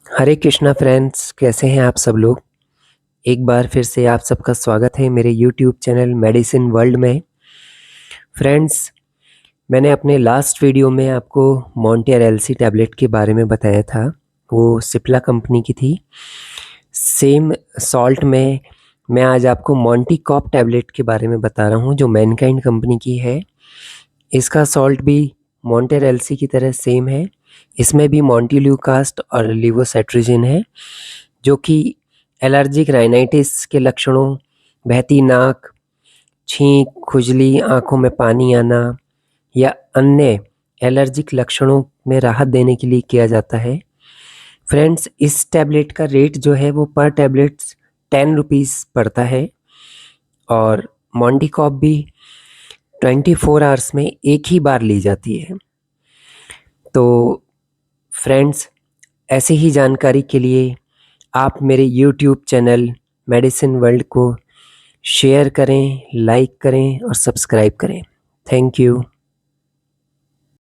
हरे Krishna friends, कैसे हैं आप सब लोग। एक बार फिर से आप सबका स्वागत है मेरे यूट्यूब चैनल मेडिसिन वर्ल्ड में। फ्रेंड्स, मैंने अपने लास्ट वीडियो में आपको मॉन्टेर एलसी टैबलेट के बारे में बताया था। वो सिप्ला कंपनी की थी। सेम सॉल्ट में मैं आज आपको मॉन्टी कॉप टैबलेट के बारे में बता रहा हूँ, जो मैनकाइंड कंपनी की है। इसका सॉल्ट भी मॉन्टेर एलसी की तरह सेम है। इसमें भी मॉन्टिल्यूकास्ट और लिवोसेट्रिजिन है, जो कि एलर्जिक राइनाइटिस के लक्षणों, बहती नाक, छींक, खुजली, आंखों में पानी आना या अन्य एलर्जिक लक्षणों में राहत देने के लिए किया जाता है। फ्रेंड्स, इस टैबलेट का रेट जो है वो पर टैबलेट 10 रुपीज़ पड़ता है और मॉन्टिकॉप भी 24 आवर्स में एक ही बार ली जाती है। तो फ्रेंड्स, ऐसे ही जानकारी के लिए आप मेरे यूट्यूब चैनल मेडिसिन वर्ल्ड को शेयर करें, लाइक करें और सब्सक्राइब करें। Thank you.